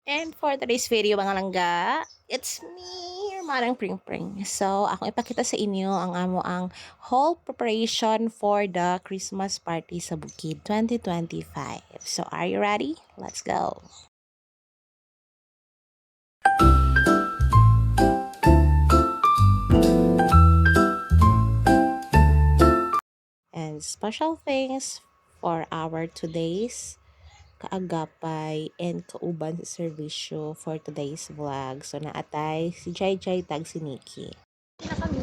And for today's video mga langga, it's me, your Manang Pring Pring. So, akong ipakita sa inyo ang whole preparation for the Christmas party sa Bukid 2025. So, are you ready? Let's go! And special things for our today's kaagapay and kauban sa serbisyo for today's vlog. So, naatay si Jai Jai tag si Nikki. Na kami.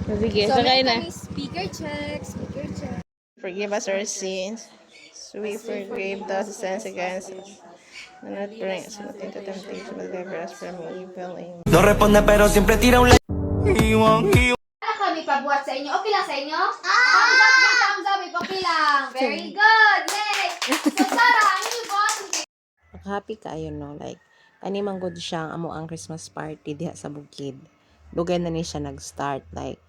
Sige, So, sakay meron na. kami speaker check, speaker check. Forgive us our sins. So we forgive those who sins against us. Do not bring us into temptation, but deliver us from evil. Amen. No responde pero siempre tira un Ano kami pabuhat sa inyo? Okay lang sa inyo? Thumbs up, big thumbs up. Okay lang. Very good. Yay! So, Sarah, ano yung boss? Happy kayo no, like kanimang good siyang amo ang Christmas party diha sa Bukid. Dugay na ni siya nag-start like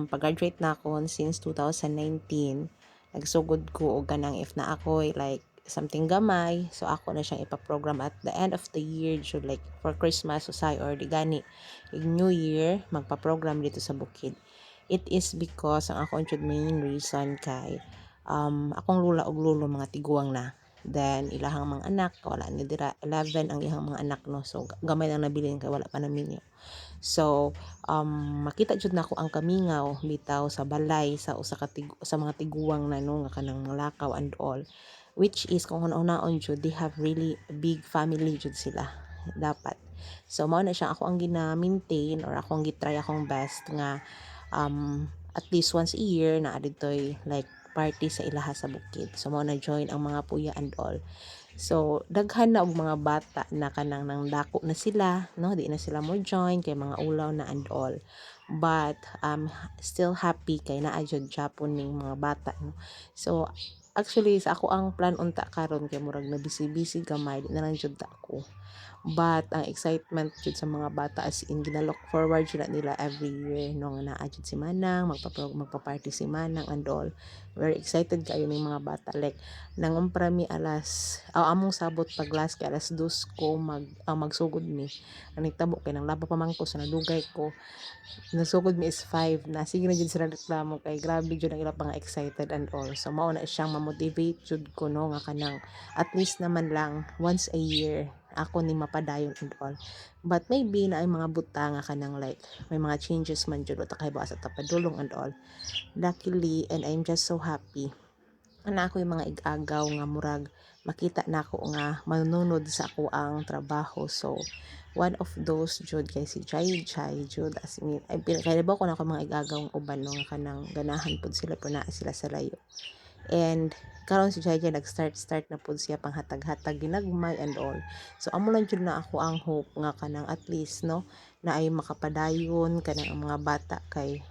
pag-graduate na ako since 2019. Nagsugod ko og ganang if na ako like something gamay, so ako na siyang ipa-program at the end of the year jud like for Christmas usay or di gani New Year magpa-program dito sa Bukid. It is because ang ako jud main reason kay akong lula og lulo mga tiguang na. Then ilahang mga anak wala ni dira 11 ang ihang mga anak no, so gamay lang nabilin kay wala pa namin. So makita jud nako ang kamingaw bitaw sa balay sa usa ka sa mga tiguang na no nga kanang mga lakaw and all, which is kung una-unaon jud they have really big family jud sila dapat. So mao na siya ako ang gina-maintain or ako ang gitry akong best nga at least once a year na aditoy like party sa ilaha sa Bukid. So mao na join ang mga puya and all. So daghan na og mga bata na kanang nang dako na sila no, di na sila mo join kay mga ulaw na and all. But still happy kay naa jud Japon ning mga bata no. So actually sa ako ang plan unta karon kay murag na busy gamay di na lang jud ta ako. But ang excitement jud sa mga bata as in ginalook forward jud na nila every year no nga naa jud si Manang magpa-party si Manang and all. Very excited kayo ning mga bata like nangumpra mi among sabot pag last kay alas 2 ko magsugod mi. Ang nagtabo kay nang laba pa man ko sa nadugay ko. Nasugod mi is 5 na sige na jud sila reklamo kay grabe jud ang ila pang excited and all. So mao na siyang ma-motivate jud ko no nga kanang at least naman lang once a year ako ni mapadayon and all. But maybe na ay mga buta nga kanang like may mga changes man jud uta kay ba sa tapadulong and all. Luckily and I'm just so happy na ako yung mga igagaw nga murag makita na ako nga manunod sa ako ang trabaho. So one of those jud kay si Jai Jai jud as in ay kay ba ko na ako mga igagaw ng uban no nga kanang ganahan pud sila pero naa sila sa layo. And karon si Jai Jai nag-start na pud siya panghatag-hatag ginagmay and all. So amo lang jud na ako ang hope nga kanang at least no na ay makapadayon kanang ang mga bata kay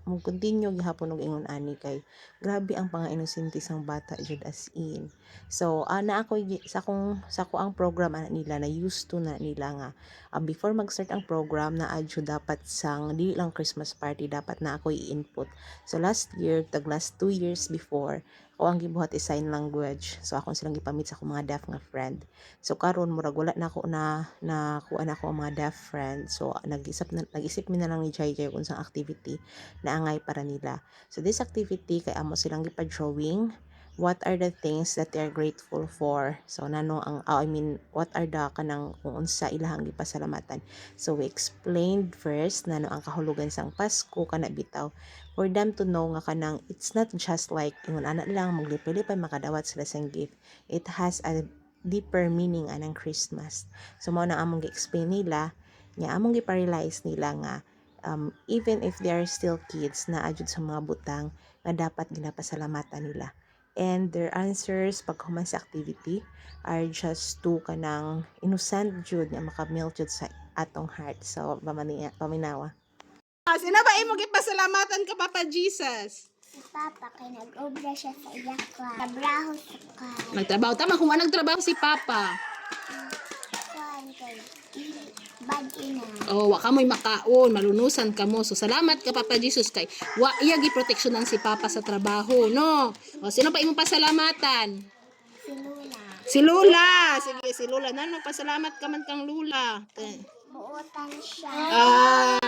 mo continue gihapon og ingon ani kay grabe ang panga-inosente sang bata jud as in. So ana ako sa ko ang program ana nila na used to na nila nga before mag-start ang program na adyo dapat sang dili lang Christmas party dapat na ako i-input. So last year tag last 2 years before ako ang gibuhat is sign language. So akong silang gipamit sa akong mga deaf nga friend. So karon murag wala na ako na kuha na ako ang mga deaf friend. So nag-isip mi na lang ni Jai Jai kung sang activity na angay para nila. So this activity kay amo silang gipa-drawing what are the things that they are grateful for. So nano ang what are the kanang kung unsa ilahang gipasalamatan. So we explained first nano ang kahulugan sang Pasko kana bitaw for them to know nga kanang it's not just like ingon ana lang maglipay-lipay makadawat sila sang gift. It has a deeper meaning anang Christmas. So mao na among gi-explain nila nya among gi-realize nila nga even if they are still kids na adjud sa mga butang nga dapat ginapasalamatan nila. And their answers paghuman sa activity are just to kanang innocent jud nga makamelt jud sa atong heart. So paminawa. Sino ba imo gipasalamatan ka Papa Jesus? Si Papa kay nag-obra siya sa iya kwan. Trabaho sa kwan. Nagtrabaho tama kung anong trabaho si Papa. Kwan kay bad ina. Oh, wa ka mo'y makaon, malunusan ka mo. So salamat ka Papa Jesus kay wa iya gi proteksyonan si Papa sa trabaho, no? O sino pa imo pasalamatan? Si Lula. Si Lula. Sige, si Lula. Nano, pasalamat ka man kang Lula. Buutan siya. Ah.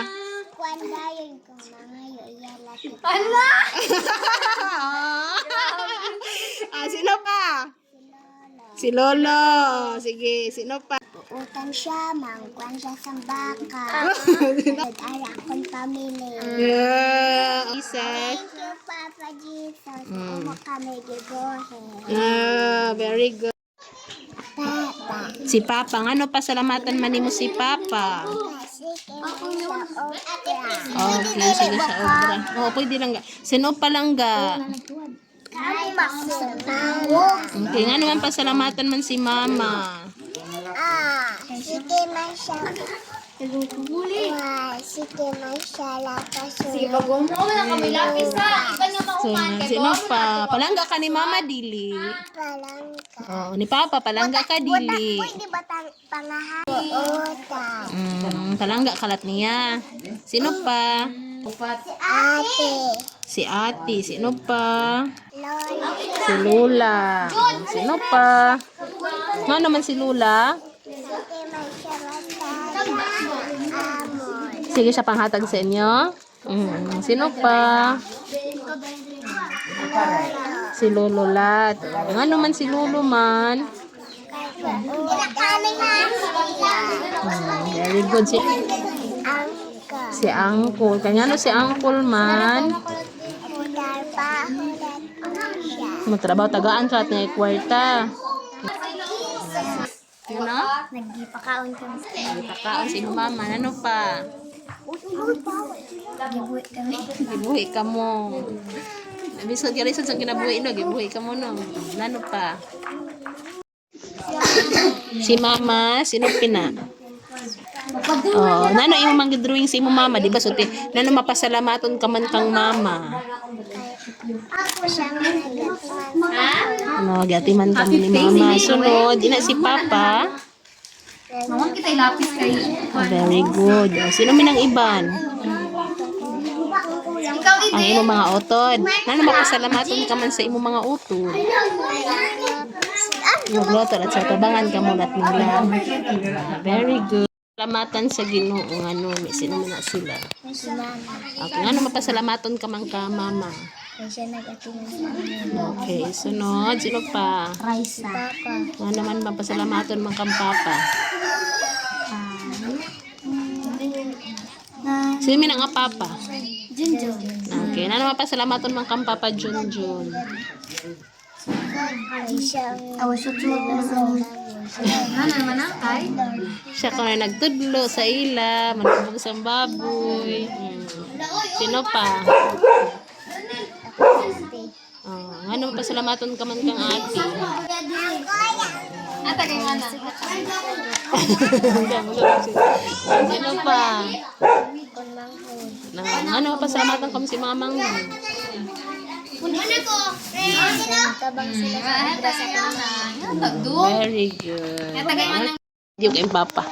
Kuan dayon ko mga yoyala. Ala! Sino pa? Si Lolo. Sige, sino pa? Buutan siya, mangkuan siya sa baka. Nag-ara akong family. Jesus. Thank you, Papa Jesus. Umo kami gibuhi. Very good. Papa. Si Papa, ano pa salamatan man nimo si Papa? Kasi kami sa opera. Okay, sige sa obra. Oh, pwede lang ga. Sino pa lang ga? Kami masunod. Okay, nga naman pasalamatan man si Mama. Sige man siya. Sige man siya lapas. Sige, pag umuha lang kami lapis ha. Iba niya So, mauman. sino pa? Palangga ka ni Mama Dili. Palangka. Oh, ni Papa palangga ka Dili. Pwede ba pangahan? Buutan. Palangga kalat niya. Sino pa? Ate. Si Ate. Sino pa? Lola. Si Lula. Sino pa? Nga naman si Lula? Sige man siya matanda. Amon. Sige siya panghatag sa inyo. Sino pa? Si Lolo Lat. Nga naman si Lolo man. Kami na Very good. Angka. Si Uncle. Kaya nga no si Uncle man. Darpahulat siya. Magtrabaho tagaan ka at na kwarta. Ano? Nagipakaon ka. Pagkaon si Mama. Ano pa? Gibuit kami. Gibuhi ka mo. Bisod ka rin sa kinabuhi no. Gibuhi ka mo no. Ano pa? Si Mama. Sino pina? Oh, nano yung mga drawing si mo Mama, di ba? So, nano mapasalamaton ka man kang Mama. Ako siya man. Ano, gati man ka mo ni Mama. Sunod, ina si Papa. Mawag kita ilapis kayo. Very good. Oh, sino minang iban? Ikaw, Ang imo mga utod. Nano mapasalamaton ka man sa imo mga utod. Magluto at sa tabangan ka muna at nila. Very good. Salamatan sa Ginoo ano, may sino man na sila. Si mama. Okay, ano mapasalamaton ka man ka Mama. Kaya siya nag-atingan sa amin. Okay, sunod. Sino pa? Si Papa. Ano naman mapasalamaton man kang Papa. Sino minang nga Papa? Junjun. Okay, ano mapasalamaton man kang Papa Junjun. Kaya siya ang Ano naman ang kay? Siya ko na nagtudlo sa ila, manubog sa baboy. Sino pa? Oh, ano pasalamaton ka man kang ate? Ata kay mana? Sino pa? Ano pasalamatan ka man si mamang? tabang sila sa obra sa Very good. Yung kay Papa.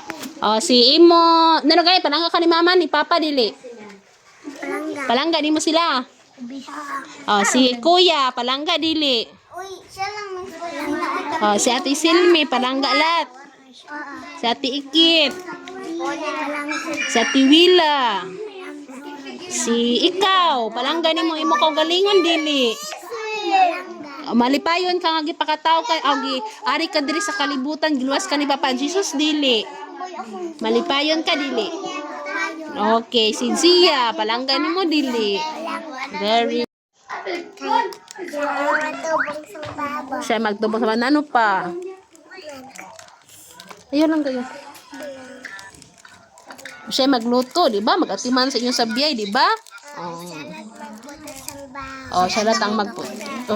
Oh, si Imo. Nano kay palangga ka ni Mama ni Papa dili. Palangga di mo sila. Oh, si Kuya palangga dili. Uy, siya lang may palangga. Oh, si Ate Silmi palangga lat. Si Ate Ikit. Si Ate Wila. Si ikaw palangga nimo imo kaw galingon dili. Malipayon ka nga gipakataw ka gi ari ka diri sa kalibutan giluwas ka ni Papa Jesus dili. Malipayon ka dili. Okay, si Zia palangga nimo dili. Very siya magtubong sa ano pa. Ayun lang kayo. Siya magluto, di ba? Mag-atiman sa inyong sabiyay, di ba? Oh, siya latang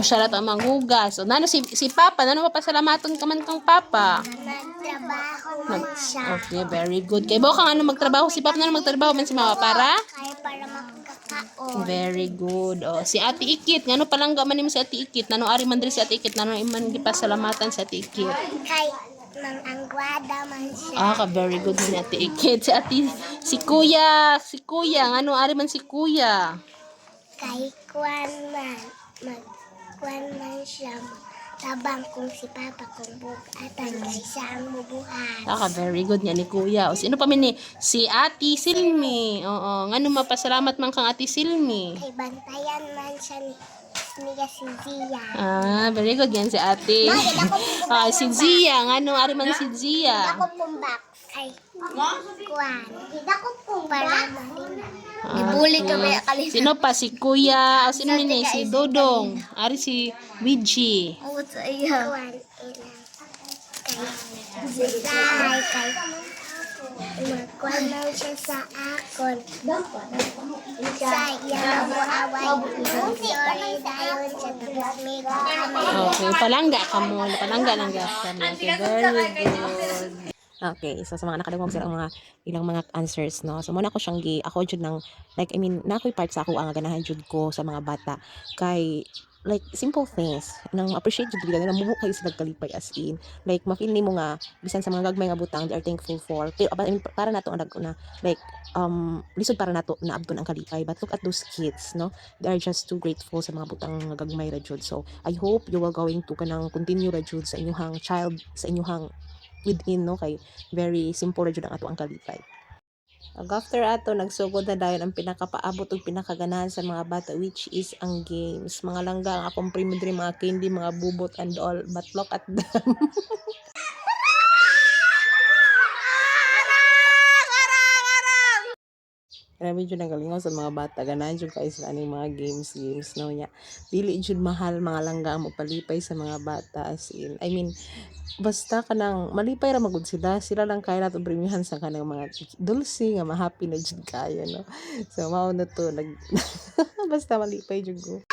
siya latang maghugas. So, nano si Papa, nano mapasalamaton ka man kang Papa? Nagtrabaho man siya. Okay, very good. Kay bo kang ano magtrabaho si Papa, nano magtrabaho man si Mama para? Kaya para makakaon. Very good. Oh, si Ate Ikit, ngano palangga man nimo si Ate Ikit? Nano ari man diri si Ate Ikit, nano iman gipasalamatan si Ate Ikit? Kay nang anggwada man siya. Very good si Ate Ikit. Si Kuya, ngano ari man si Kuya? Kay kuan man. Magkuan man siya. tabang kong si Papa kong bugatan kay saan mo buhat. Very good nga ni Kuya. O, sino pa man ni? Si Ate Silmi. Oo, nga mapasalamat man kang Ate Silmi. Kay bantayan man siya niya si Zia. Very good yan si Ate. Si Zia. Nga ari man si Zia. Hida ko pong box. Ay, kuwan. Hida ko pong para malinaw. Ibuli ka ba kalina? Sino pa? Si Kuya. O, sino ni? Si Dodong. Ari si Luigi. Oo, sa iya. Kuwan, ilang. Kay magkuhan lang siya sa akon. Sa iya mo away. Sorry dahil sa tagasmigo kami. Okay, palangga ka mo. Palangga lang ka mo. Okay, very good. Okay, so sa mga nakalimog sila ang mga ilang mga answers, no. So muna ko siyang ako jud ng like na ako'y part sa ako ang ganahan jud ko sa mga bata kay like simple things nang appreciate jud nila mubo kayo sila kalipay as in like mafeel nimo nga bisan sa mga gagmay nga butang they are thankful for pero I mean, para nato ang na like lisod para nato naabton ang kalipay but look at those kids, no, they are just too grateful sa mga butang nga gagmay ra jud. So I hope you will going to kanang continue ra jud sa inyong child sa inyong within, no, kay very simple ra jud ang ato ang kalipay. After ato nagsugod na dayon ang pinakapaabot ug pinakaganahan sa mga bata which is ang games. Mga langga ang akong primo diri mga candy, mga bubot and all but look at them. Grabe jud ang galingon sa mga bata, ganahan jud kayo sa aning mga games no nya. Dili jud mahal mga langga ang magpalipay sa mga bata as in. I mean, basta kanang malipay ra magud sila lang kaya nato premihan sa kanang mga dulce nga ma-happy na jud kayo, no. So mao na to basta malipay jud ko.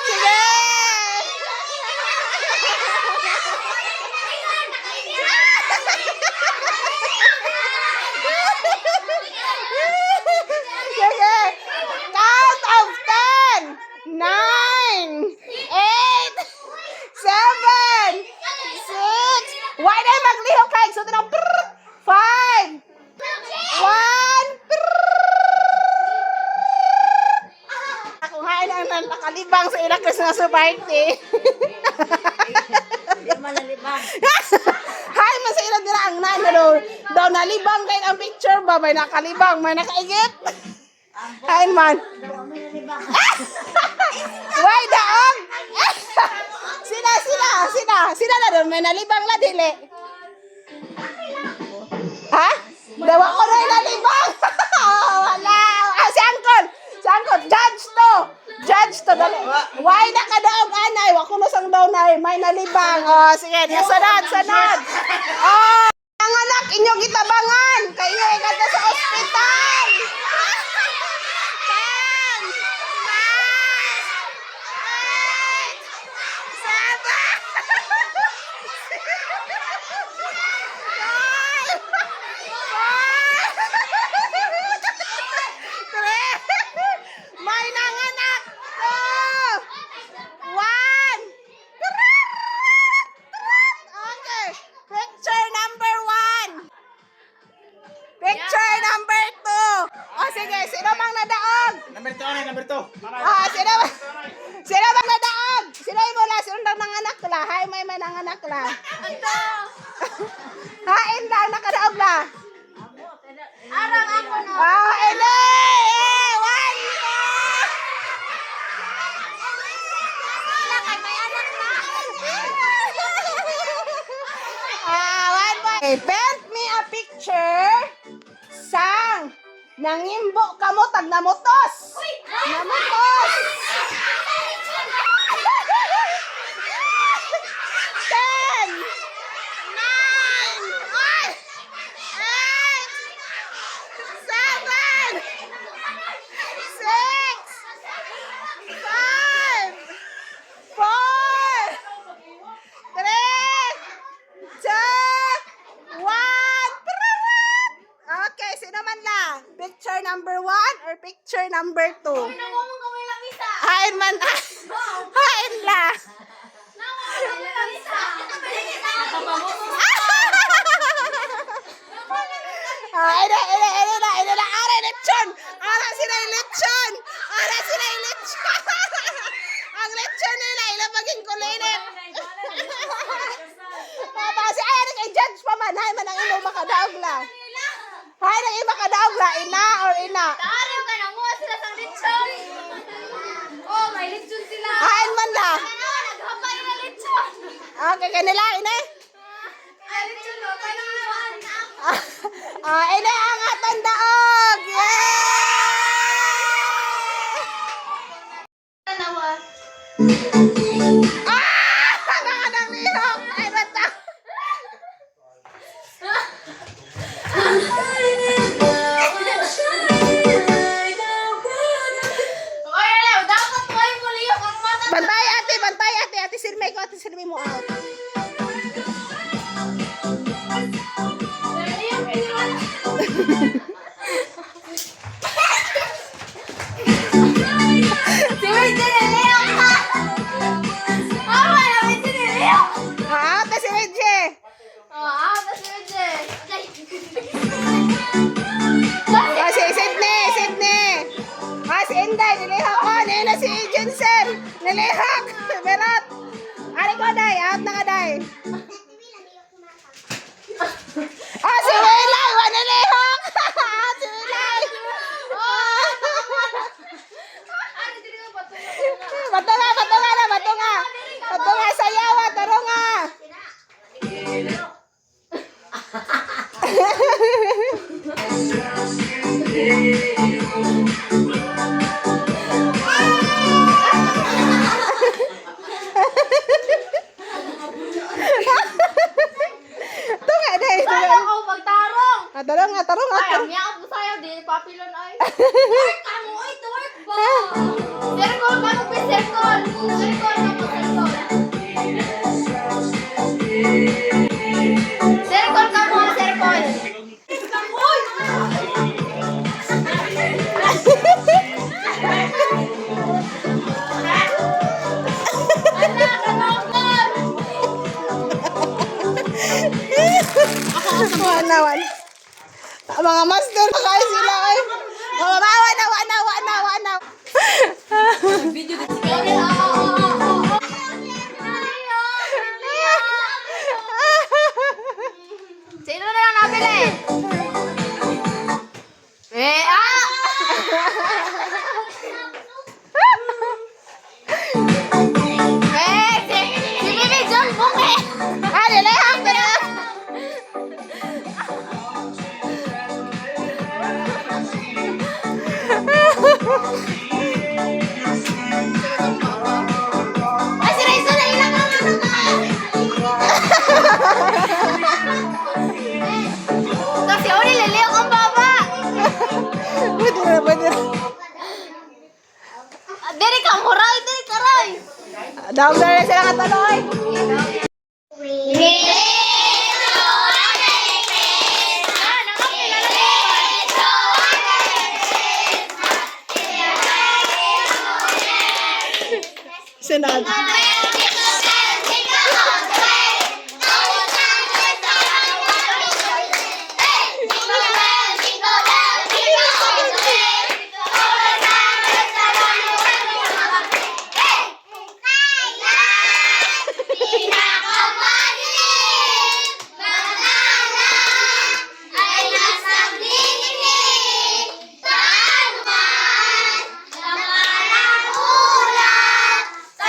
Count of 10, 9, 8, 7, 6. Why na maglihok kay so tanong 5, 1. Ako hain ang nakalibang sa ilang Christmas party. Hay man sa ilang dira ang nanalo daw nalibang kay ang picture ba may nakalibang may nakaigit. Hay man. Why daog? Sina na doon may nalibang na dili. Ha? Dawa ko na nalibang. Wala. Si Uncle, judge to dali. Why na ka daog anay? Wa ko na sang daw na may nalibang. Sige, sanad. Ang anak inyo gitabangan. Kayo igata sa ospital. 10, 9, 8, 7, 6. May nanganak. 2, 1. Okay. Picture number 1. Picture number 2. Sige, sino bang nadaog? Number 2. Sino bang nadaog? Sino mula? Sino bang nanganak la? Hay, may nanganak la. Hain lang, nakadaog la. Arang ako no. Ele! 1. Okay, paint me a picture sang nangimbo kamo tag namotos. Namotos. 10, 9, 8, 7, 6, 5, 4, 3, 2, 1. Okay, sino man lang? Picture number 1 or picture number 2? Nangomong kami lang isa. Hain man. Hain lang. Ina na. Ara lechon. Ara sila yung lechon. Ang lechon nila ila maging kulilit. kadaog lang. Hay, nang iba kadaog la. Ina or ina? Araw ka na, nguha sila sa lechon. Oh, may lechon sila. Hain man la. Naghapay na lechon. Okay, kanila, ina. Ay, lechon, no? Paano naman? Ina ang atong daog. Yay! Tanawa. Mga nang lihok. Ay, bata. Okay, Leo, dapat mo ay muliyok ang mata. Bantay, ate. Bantay, ate. Ate, sirmay ko. Ate, sirmay mo out. Si Virgin niliyok ka. Mama, namin si niliyok. Ate, si Reggie. Oh, si Virgin. Si Sydney, Sydney. Si Inday, nilihak ko. Nina si Jensen. Nilihak. Berat. Ari ko, Day. Out na ka, Day. Si Wilay. Nilihak. Si Wilay. Batunga, batunga na, batunga. Batunga, sayawa, tarunga. Tunga, Day. Ayaw ako magtarong. Tarunga, tarunga. Ay, ang yakap mo sa'yo, di papilon ay. Twerk ka mo, ay, twerk ba? Circle ka mo, circle. Circle ka mo, circle. Circle ka mo, circle. Wanawan. Mga master na kayo sila ay. Wana. Sino na lang nabili? Si Bibi John Buke. Nilihak na na. Ay, si Raiza na ilang ang ano ka. Kasi uli, liliyak ang baba. Pwede na. Diri ka, muray, diri ka, Ray. Daog na rin sila kataloy. Sinad. Sa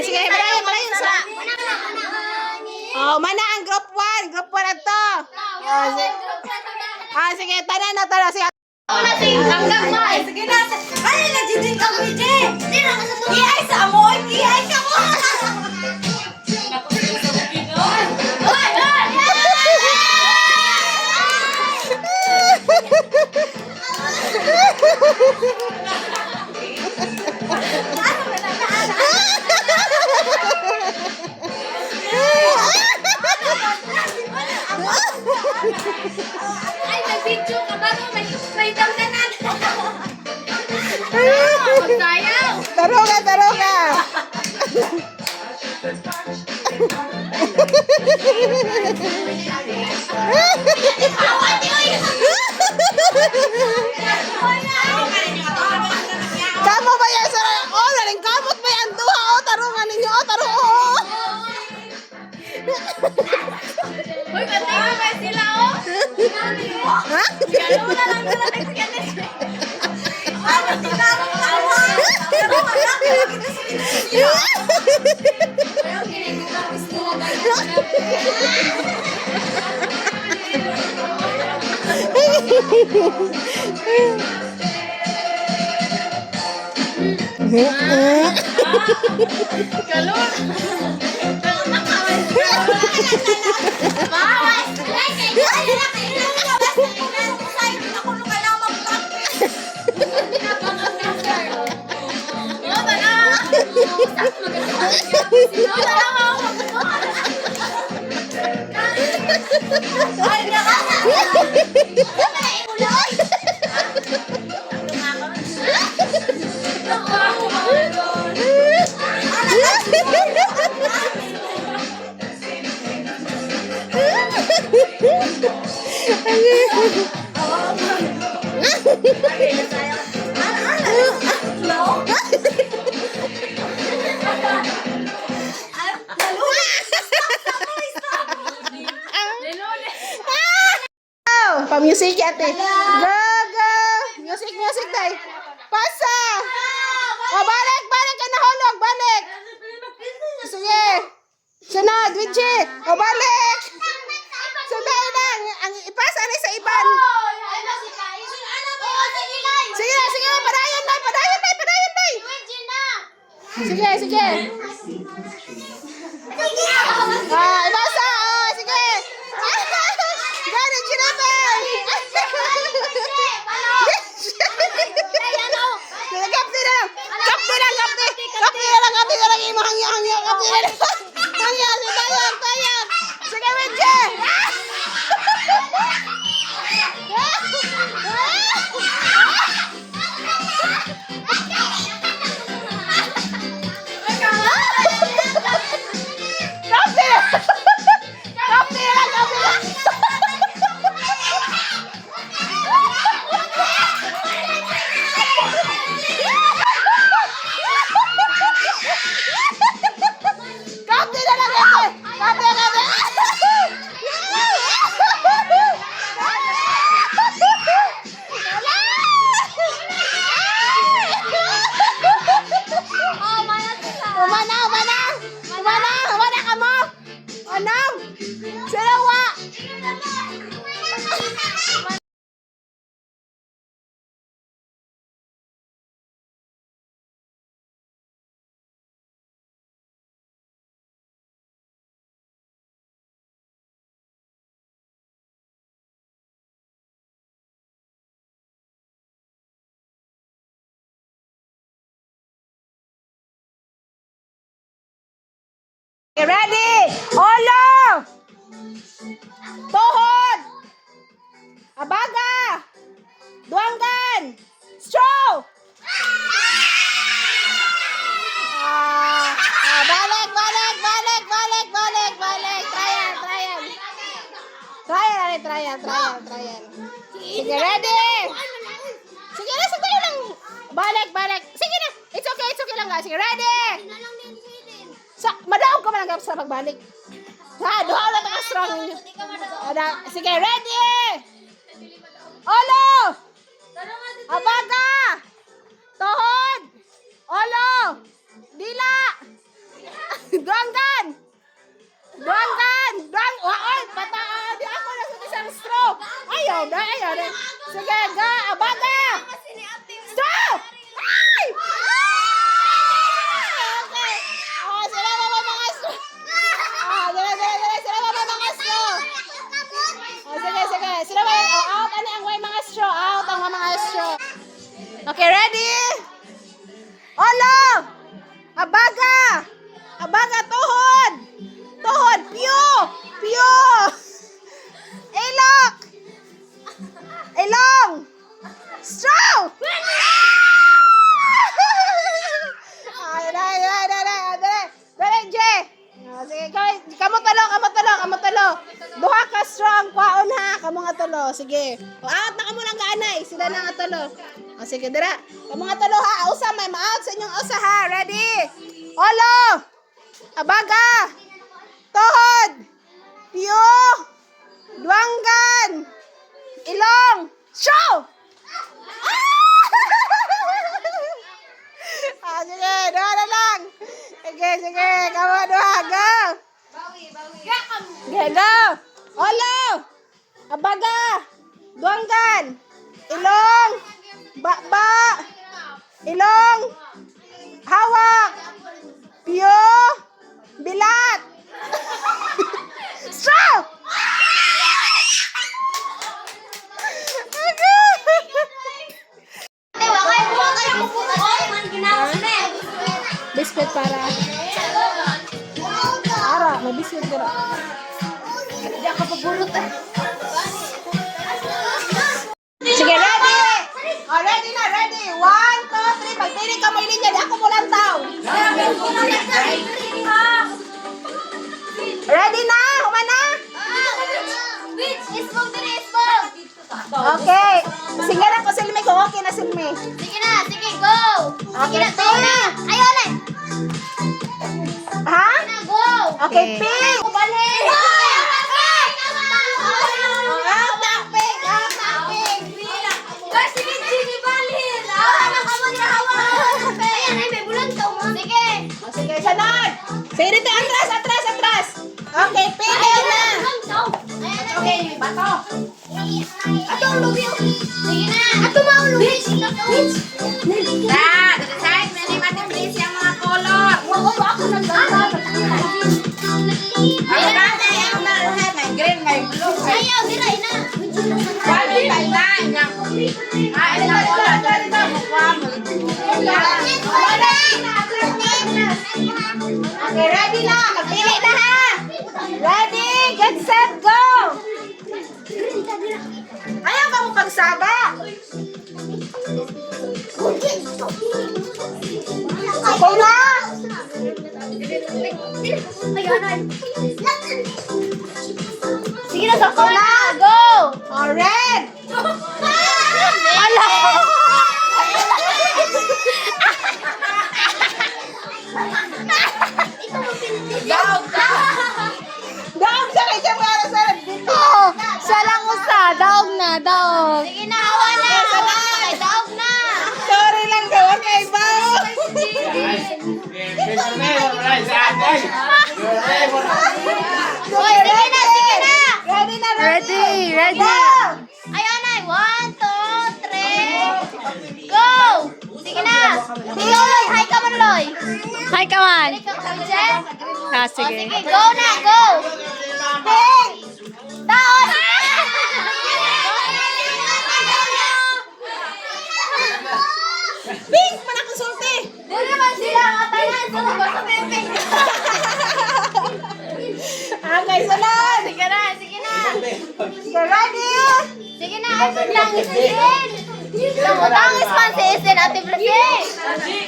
sige, malayon sa. Oh, mana ang group 1? Group 1 na to. Sige, tanan na. Sige. Sige na. Ay, nagdidin ka mo, Ije. Kiyay sa amoy. Kiyay ka mo. Ay, nag-video ka ba? May damdanan. Magsayaw. Taro ka. Kamo ba yan sa naling kamot ba yan duha tarungan ninyo taro. Uy, patingin ba sila, oh? Ha? Galuna lang sila nagsiganis. Ay, matinarong tawa. Pero wala ka lang ito sa sila. Pero kinikulang gusto mo Galuna. Galuna ka. Bawas! Pa-music ate. Go. Music tay. Pasa. Oh, balik ka nahulog, balik. Sige. Sunod, Winchi. Oh, balik. Sunod lang. Ang ipasa na sa iban. Sige, padayon na. Sige. Ibasa. Sige. Gani, Ginabay. Kapti na lang. Tayan. Sige, Winchi. Ready? Olo! Tuhod! Abaga! Duanggan! Straw! Balik! Trial. Sige, ready? Sige na, sandali lang. Balik. Sige na. It's okay lang nga. Sige, ready? Madaog ka man ang sa pagbalik. Ha, duha ulit ang strong ninyo. Sige, ready? Olo! Abaga! Tuhod! Olo! Dila! Ayun. Sige, go. Abaga. Stop! Ay! Okay. Oh, sila ba mga straw? Sila ba mga straw? Oh, sige. Sila ba? Oh, out. Ano ang way mga straw? Out ang mga straw. Okay, ready? Olo! Abaga! Abaga, tuhod! Tuhod! Piyo! Piyo! Ilok! Ilong! Straw! Dali, Jay! Sige, kamu talo. Duha ka straw ang kwaon ha. Kamu nga talo. Sige. O, out na kamo lang gaanay. Sila na nga talo. O, sige, dira. Kamu nga talo ha. Usa, may ma-out sa inyong usa ha. Ready? Olo! Abaga! Tuhod! Piyo! Duanggan! Ilong! Show! Sige, doha na lang. Sige, kamu doha, go! Okay, go! Olo! Abaga! Duanggan! Ilong! Ba! Ilong! Hawak! Piyo! Bilat! Straw! Biscuit para. Ara, may biscuit ka. Diyan ka pabulot eh. Sige, ready! Oh, ready na, ready. 1, 2, 3. Pagpili ka may linya, di ako mulang tao. Ready na? Humana? Okay. Sige na ko, Silmi ko. Okay na, Silmi. Sige na, sige, go! Okay, Sige na, ayaw na! Ha? Sige na, go! Okay, pink. Balik! Out na, pink. Out na, pink. Kasi Gigi Balil! Hawa ka mo nila, hawa! Ayan, ay, may bulan ka mo. Sige! Sige, sunod. Sige dito, atras. Okay, pink. Ayan na. Okay, bato. Ato ang lubyo. Sige na. Ato mga lubyo. Decide, may naman please yung mga color. Oo, ako nagdala. Ano natin, yung red, may green, may blue. Ayaw, diray na. Sabi, tayo na. Ay, na color. Dito, mukha mo. Okay, ready na. Magpili na ha. Ready, get set, go. Ayaw ka mo pagsaba. Okay na. Sige na, sako Okay na. na. Go! Oh, red. Ala! Daog siya kay Jam para sa dito. Siya lang usa. Daog na, daog. Sige na, hawa na. Ay, daog na. Sorry lang gawa kay Bao. Hoy, sige na, sige na. Ready na, ready. Ready. Go. Ayun na, 1, 2, 3. Go! Sige na. Sige, Loy. Hi ka man, Loy. Hi, come on. Balik ka sa Jen. Sige. Sige, go na, go. Pink. Taon. Pink pa na konsulti. Di naman sila ang atayan. Sa labas sa pepeng. Okay, sunod. Sige na, sige na. Okay, ready? Sige na, ano lang isin. Tangis man si isin, Ate Blasing.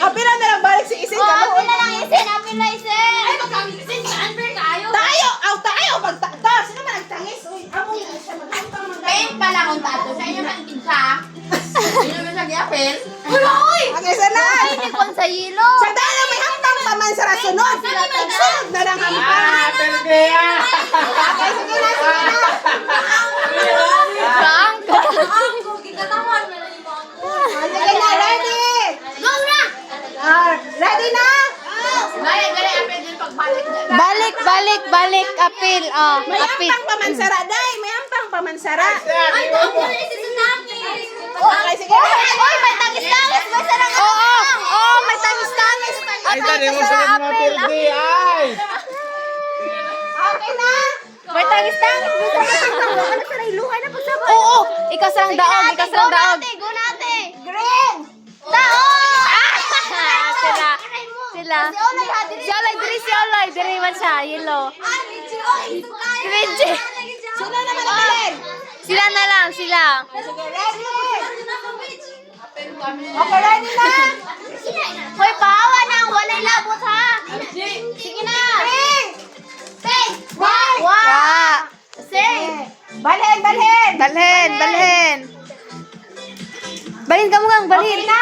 Apila na lang balik si Isin. Oh, Kaluon. apil na lang isin, apil na isin. Tayo. Pagta. Sino man nagtangis? Uy, ako yung siya magtangis. Paint pala kung tato. Sa inyo man kinsa. Hindi naman siya gyapil. Wala, uy. Okay, sunod. Ay, hindi kon sa hilo. Sa dalo may hampang pa man sa rasunod. Sunod na lang hampang. Okay, sige na. Frank. Sige na, ready? Go na. Ready na? Gaya, apil din pagbalik. Balik Balik, balik, balik. Apil. Oh, May apil. ampang pamansara, day. May ampang pamansara. Ay, doon ko na isi sa tangis. Okay, sige. Oy, may tangis-tangis. May sarang Oo, may tangis-tangis. Ay, dali mo sa mga pildi, ay! Okay na. May tangis-tangis. Ano sa iluhay na pagsama? Oo, ikaw sarang daog, ikaw sarang daog. Go natin. Green. Daog! Sila. Sila. Si Olay, diri man siya, yellow. Cringe. Sino naman ang bilin? Sila na lang, sila. Sige, ready. Okay, ready na. Hoy, paawa nang walay labot ha. Sige na. Say. Wa. Say. Balhin, balhin. Balhin. Balhin ka mo gang, balhin. Okay na?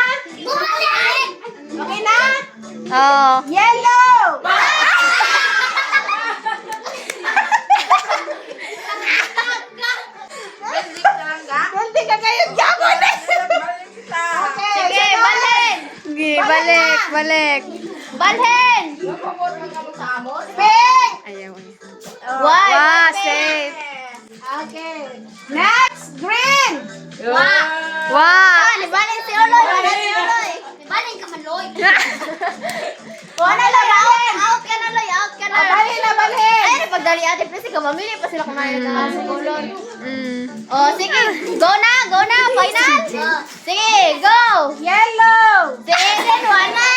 Okay na? Oo. Yellow. Kunti ka kayo. Gabon na. Okay. Sige, balhin. Sige, balik. Balhin. Pink. Ayaw. Wa, safe. Okay. Next, green. Wa. Balin si Oloy. Balin ka man, Loy. Ano na balhin? Out ka na, Loy. Out ka na. Balhin na balhin. Ay, pagdali ate, please, ikaw mamili pa sila kumain ng sa kulon. Oh, sige. Go na. Final. Sige, go. Yellow. Si Eden, wala.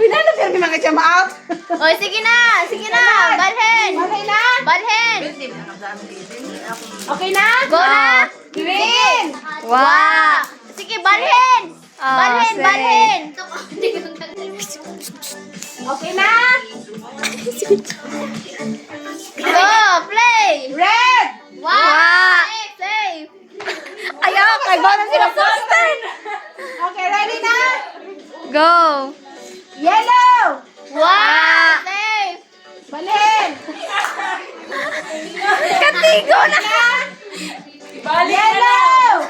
Pinano pero mga kachama out? Oh, sige na. Balhin. Okay na? Balhin. Okay na? Go na. Green. Wa. Sige, balhin. Balhin. Okay na? Go, play. Red. Wa. Safe. Ayaw, kagbanan sila poster. Okay, ready na? Go. Yellow. Wa. Safe. Balhin. Katigo na. Yellow.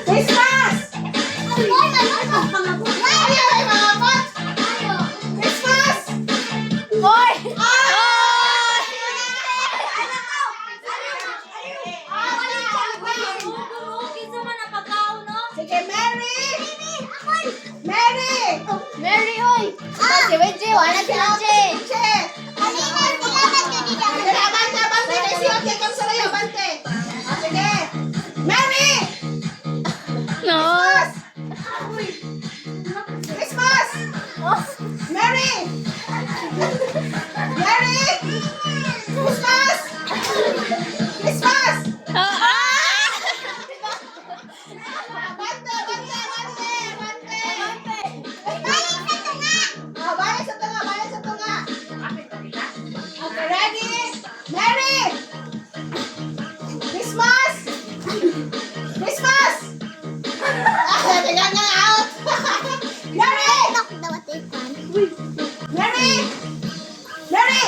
Christmas. Christmas. Hoy. Sige, Mary. Mary. Mary, hoy. Si Wenji, wala si Wenji. Che. Sige, abante, abante. Kasi okay, kam sa layo, abante. Sige. Mary. No. Christmas. Mary. Mary. Christmas. Christmas. Abante, abante, abante, abante. Bayan sa tunga, bayan sa tunga. Okay, ready? Mary. Christmas. Christmas. Tingnan nga out. Mary. Mary. Mary.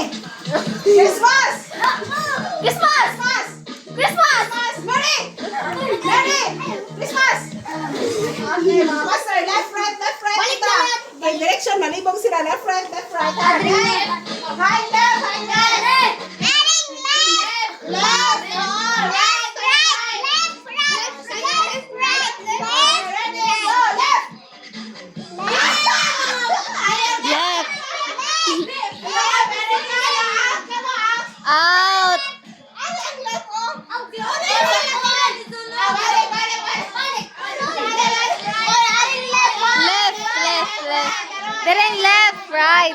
Christmas. Christmas. Christmas. Christmas. Mary. Mary. Christmas. Okay, mga master. Left, right, left, right. Balik Ito. na lahat. Okay, direction. Malibong sila. Left, right, left, right. Right, right, left, right, left. Left. Ready, go, left. Left. Out. Out. Left. Left. Left. Left. Right.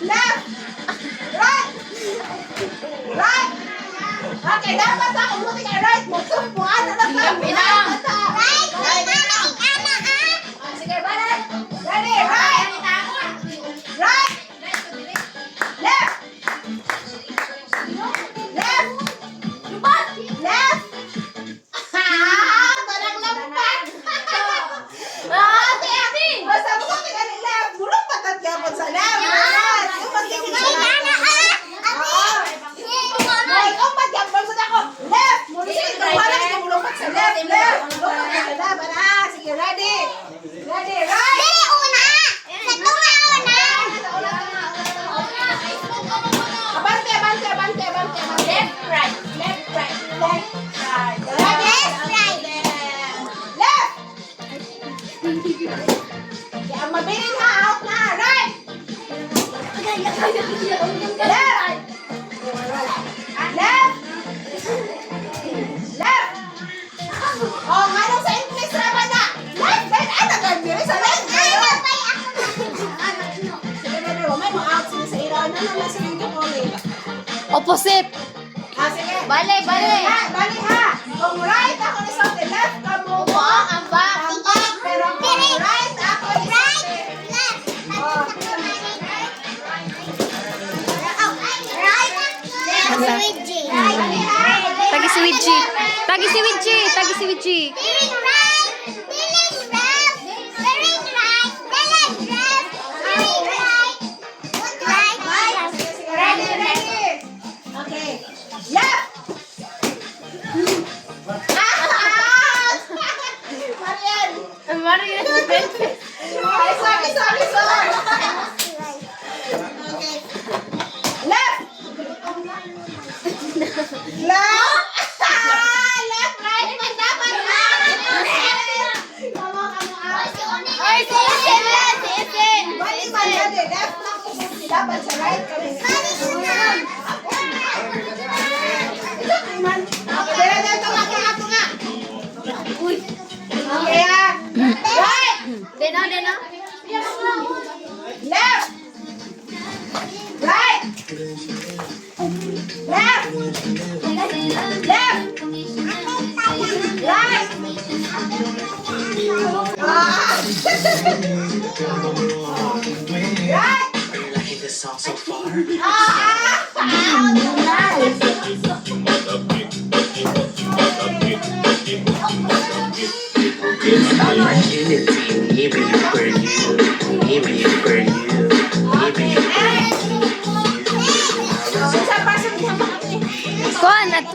Left. Right. Right. Okay, dapat ako. Buti ka right. Mutok mo. Ano na ka? Right. Sige, balik. Ready. Right. Right. Left. Left. Left. Parang lampat. Ate. Basta mo sa tingin left. Bulong patat ka po sa left. Right. Umat ka po sa left. Umat ka po sa ako. Left. Mulisin ka parang ka bulong pat sa left. Left. Bulong pat sa left. Sige, ready. Ready. Right. Abante. Left, right. Left, right. Left, right. Left. Kaya mabilis ha. Out na. Right. Left. Left. Left. Oh, anong sa English naman na? Left, right. Nagagdiri sa left. Sige, may ma-out sila sa ira. Ano naman sa linggo ko? Opposite. Sige. Balik. Balik ha. Kung right ako ni Sote, left ka mo. Ang back. Pero kung right ako ni Sote. Tagi si Wiji. Ready. Okay. Left. Marian. Ay, sorry. Okay. Left. Left. Left, right. Dapat. Kamu. Ay, si Isen. Balik man dali. Left lang ko dapat sa right kami. Dito nga. Uy. Kaya. Right. Deno. Left. Right. Left. Left. Right. Right. Liking this song so far. Maybe for you. Sa person sa mga Kuan at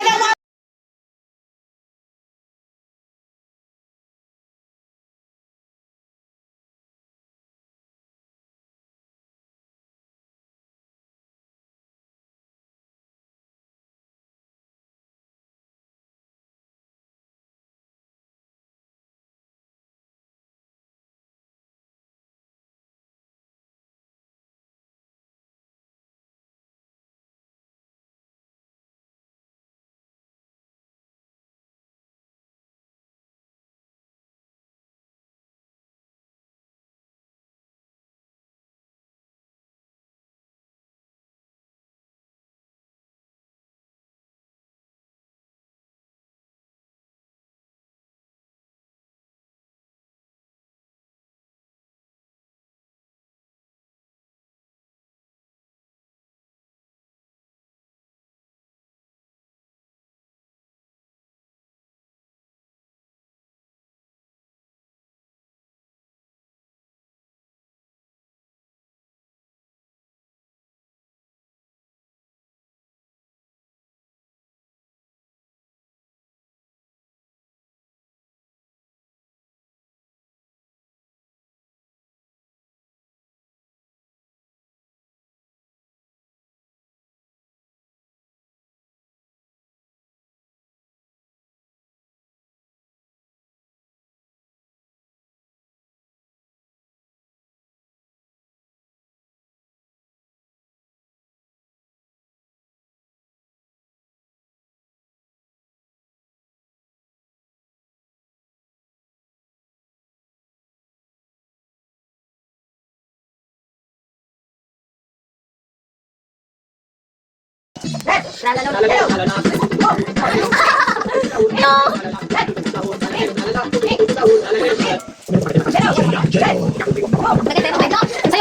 Sa'yo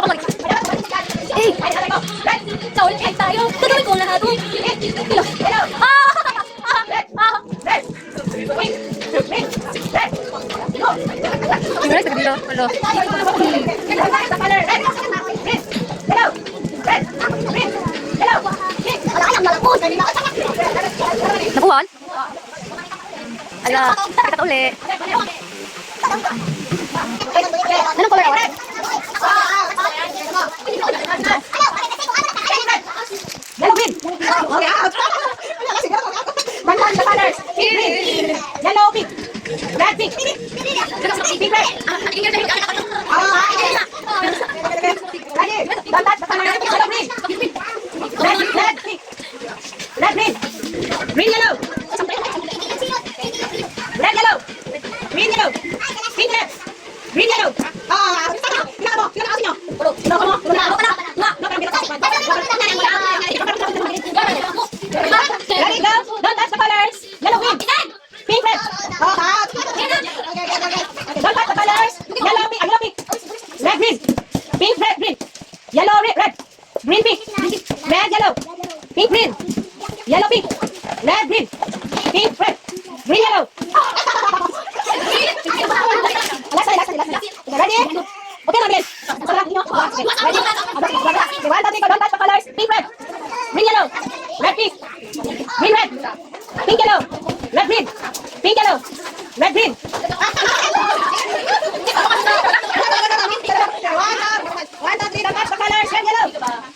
ko Eh! Sa ulit ay tayo. Gagawin ko lahat. Yung sa kabilo. Hello. Nakuhan? Ala, kita uli. Anong color awat? Yellow green. Okay, out. One the colors. Green. Yellow pink. Red pink. Pink red. Ready? Don't touch the color. Yellow green. Red pink. Red green. Green yellow. Red yellow. Green yellow. Pink red. Green yellow. Ready, go. Don't touch the colors. Yellow green. Pink red. Don't touch the colors. Yellow pink. Yellow pink. Red green. Pink red green. Yellow red red. Green pink. Red yellow. Pink green. Yellow pink. Red green. Pink red. Green yellow. Ready? Okay, Madeline. Ready? Okay, 1, 2, 3, go. Don't touch the colors. Pink red. Green yellow. Red pink. Green red. Pink yellow. Red green. Pink yellow. Red green. 1, 2, 3, don't touch the colors. Red yellow.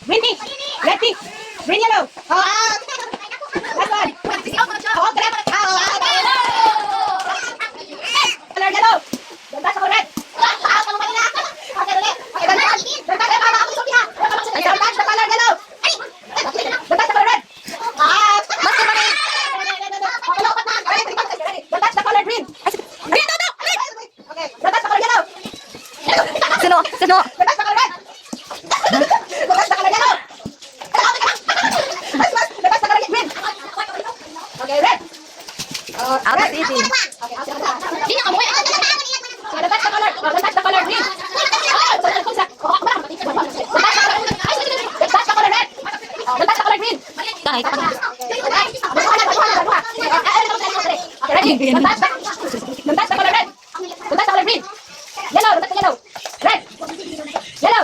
Green pink. Red pink. Green yellow. Last one. Color yellow. Don't touch the color red. Don't touch the color yellow. Don't touch the color red. Don't touch the color green. Okay. Don't touch the color yellow. Suno. Don't touch the color red. Don't touch the color yellow. Don't touch the color green. Okay, red. Out of easy. Okay, out of easy. Don't touch the color. Don't touch the color green. Don't touch the color red. Don't touch the color green. Okay, ready? Don't touch the color red. Don't touch the color green. Yellow. Don't touch the yellow. Red. Yellow.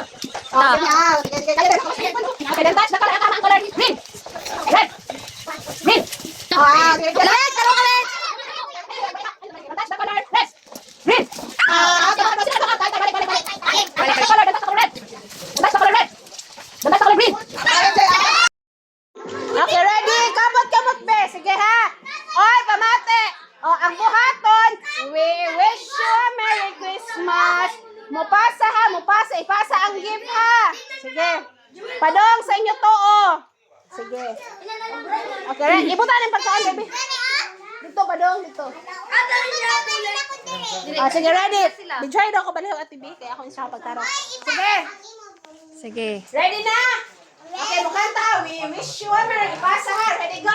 Okay, don't touch the color green. Red. Green. Don't touch the color red. Green. Don't touch the color red. Don't touch the color red. Don't touch the color green. Okay, ready? Kamot, be. Sige ha. Oy, pamate. O, ang buhaton. We wish you a Merry Christmas. Mupasa ha, mupasa. Ipasa ang gift ha. Sige. Padong sa inyo to, oh. Sige. Okay, ready? Ibutan ang pagkaan, baby. Dito, padong, dito. Sige, ready? Di-try daw ako baliw at TV. Kaya ako siya pagtaro. Sige. Sige. Ready na? Okay, mukanta. We wish you a Merry Ipasa ha. Ready, go.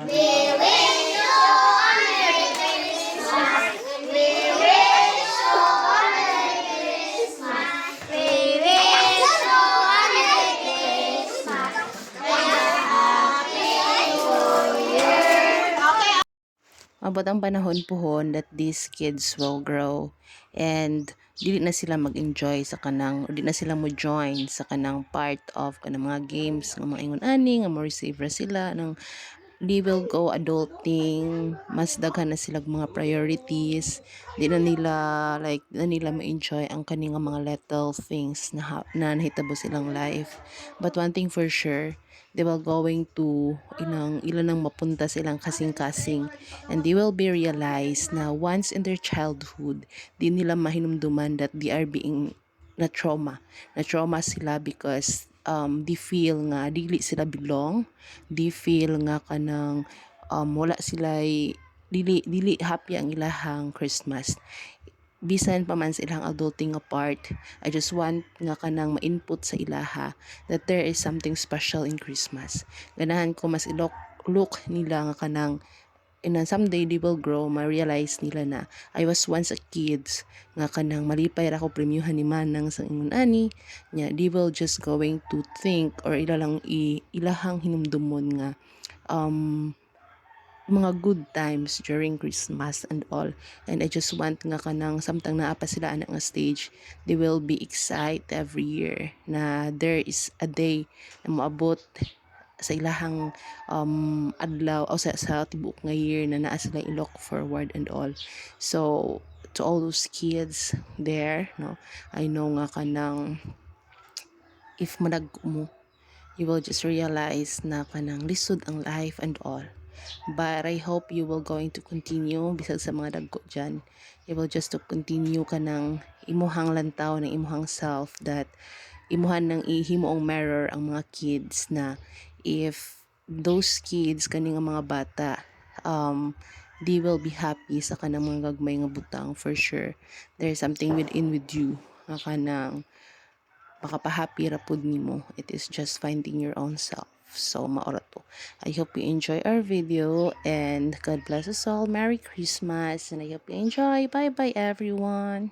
We wish you a Merry Christmas. We wish you a Merry Christmas. We wish you a Merry Christmas. And a Happy New Year. Okay. Abot ang panahon pohon that these kids will grow and dili na sila mag-enjoy sa kanang, o di na sila mo join sa kanang part of kanang mga games nga mga ingon ani nga mo receive ra sila ng they will go adulting, mas daghan na sila mga priorities, di na nila like di na nila ma-enjoy ang kaning mga little things na nahitabo silang life. But one thing for sure, they will going to ilan nang mapunta silang kasing-kasing, and they will be realized na once in their childhood di nila mahinumduman that they are being na trauma sila because they feel nga dili sila belong, they feel nga kanang wala sila dili happy ang ilahang Christmas. bisan pa man silang adulting apart, I just want nga kanang ma-input sa ilaha that there is something special in Christmas. Ganahan ko mas look nila nga kanang and then someday they will grow, ma-realize nila na I was once a kids nga kanang malipay ra ko premyuhan ni manang sa ingon ani nya they will just going to think or ilahang hinumdumon nga mga good times during Christmas and all. And I just want nga kanang samtang naa pa sila anak nga stage, they will be excited every year na there is a day na moabot sa ilahang adlaw o sa tibuok nga year na naa sila i-look forward and all. So to all those kids there, no, I know nga kanang if managko mo, you will just realize na kanang lisod ang life and all. But I hope you will going to continue bisag sa mga dagko dyan. You will just to continue ka ng imuhang lantaw ng imuhang self that imuhan ng ihimuong mirror ang mga kids na if those kids kaning mga bata they will be happy sa kanang mga gagmay nga butang for sure. There's something within with you nga kanang makapahappy ra pud nimo. It is just finding your own self. So maora to. I hope you enjoy our video and God bless us all. Merry Christmas and I hope you enjoy. Bye bye everyone.